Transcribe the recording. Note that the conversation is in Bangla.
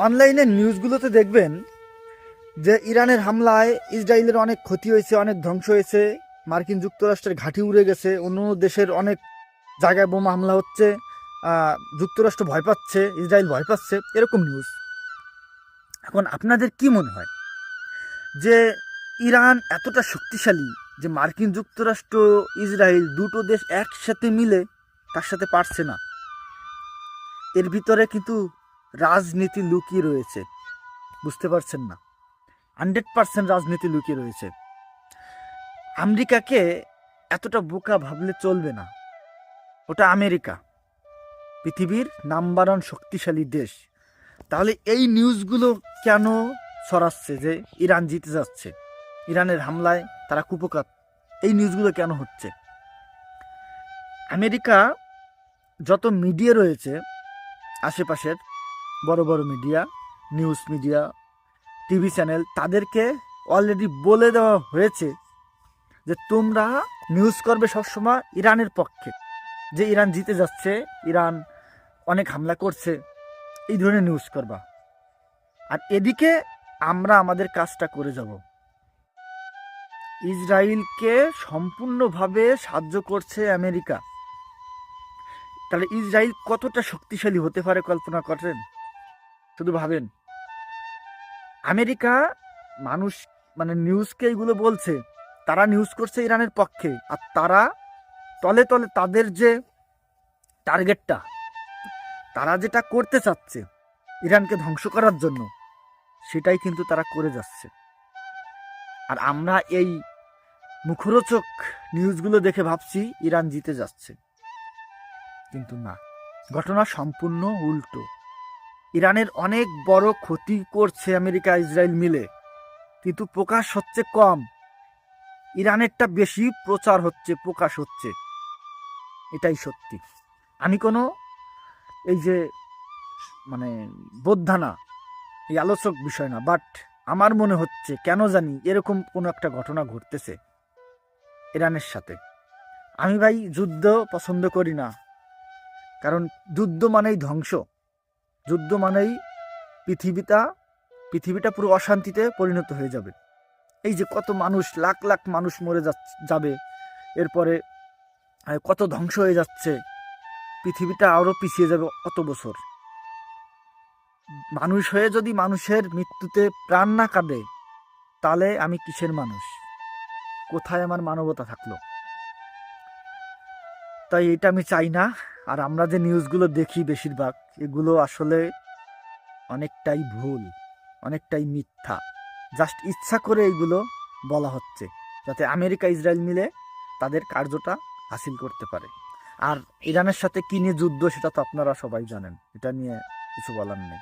অনলাইনে নিউজগুলোতে দেখবেন যে ইরানের হামলায় ইসরায়েলের অনেক ক্ষতি হয়েছে, অনেক ধ্বংস হয়েছে, মার্কিন যুক্তরাষ্ট্রের ঘাঁটি উড়ে গেছে, অন্য দেশের অনেক জায়গায় বোমা হামলা হচ্ছে, যুক্তরাষ্ট্র ভয় পাচ্ছে, ইসরায়েল ভয় পাচ্ছে, এরকম নিউজ। এখন আপনাদের কি মনে হয় যে ইরান এতটা শক্তিশালী যে মার্কিন যুক্তরাষ্ট্র ইসরায়েল দুটো দেশ একসাথে মিলে তার সাথে পারছে না? এর ভিতরে কিন্তু রাজনীতি লুকিয়ে রয়েছে, বুঝতে পারছেন না? 100% রাজনীতি লুকিয়ে রয়েছে। আমেরিকাকে এতটা বোকা ভাবলে চলবে না। ওটা আমেরিকা, পৃথিবীর নাম্বার 1 শক্তিশালী দেশ। তাহলে এই নিউজগুলো কেন ছড়াচ্ছে যে ইরান জিতে যাচ্ছে, ইরানের হামলায় তারা কুপকাত? এই নিউজগুলো কেন হচ্ছে? আমেরিকা যত মিডিয়া রয়েছে আশেপাশের বড় বড় media, news media, TV channel, তাদেরকে অলরেডি বলে দেওয়া হয়েছে যে তোমরা নিউজ করবে সবসময় ইরানের পক্ষে, যে ইরান জিতে যাচ্ছে, ইরান অনেক হামলা করছে, এই ধরনের নিউজ করবা। আর এদিকে আমরা আমাদের কাজটা করে যাব। ইসরায়েলকে সম্পূর্ণভাবে সাহায্য করছে আমেরিকা। তাহলে ইসরায়েল কতটা শক্তিশালী হতে পারে কল্পনা করেন? শুধু ভাবেন। আমেরিকা মানুষ মানে নিউজকে এইগুলো বলছে, তারা নিউজ করছে ইরানের পক্ষে, আর তারা তলে তলে তাদের যে টার্গেটটা, তারা যেটা করতে চাচ্ছে ইরানকে ধ্বংস করার জন্য, সেটাই কিন্তু তারা করে যাচ্ছে। আর আমরা এই মুখরোচক নিউজগুলো দেখে ভাবছি ইরান জিতে যাচ্ছে, কিন্তু না, ঘটনা সম্পূর্ণ উল্টো। ইরানের অনেক বড় ক্ষতি করছে আমেরিকা ইসরায়েল মিলে, কিন্তু প্রকাশ হচ্ছে কম। ইরানেরটা বেশি প্রচার হচ্ছে, প্রকাশ হচ্ছে, এটাই সত্যি। আমি কোনো এই যে মানে বোদ্ধা না, এই আলোচক বিষয় না, বাট আমার মনে হচ্ছে কেন জানি এরকম কোনো একটা ঘটনা ঘটতেছে ইরানের সাথে। আমি ভাই যুদ্ধ পছন্দ করি না, কারণ যুদ্ধ মানেই ধ্বংস, যুদ্ধ মানেই পৃথিবীটা পুরো অশান্তিতে পরিণত হয়ে যাবে। এই যে কত মানুষ, লাখ লাখ মানুষ মরে যাবে, এরপরে কত ধ্বংস হয়ে যাচ্ছে, পৃথিবীটা আরও পিছিয়ে যাবে অত বছর। মানুষ হয়ে যদি মানুষের মৃত্যুতে প্রাণ না কাঁদে, তাহলে আমি কিসের মানুষ? কোথায় আমার মানবতা থাকলো? তাই এটা আমি চাই না। আর আমরা যে নিউজগুলো দেখি বেশিরভাগ, এগুলো আসলে অনেকটাই ভুল, অনেকটাই মিথ্যা। জাস্ট ইচ্ছা করে এইগুলো বলা হচ্ছে যাতে আমেরিকা ইসরায়েল মিলে তাদের কার্যটা হাসিল করতে পারে। আর ইরানের সাথে কী নিয়ে যুদ্ধ, সেটা তো আপনারা সবাই জানেন, এটা নিয়ে কিছু বলার নেই।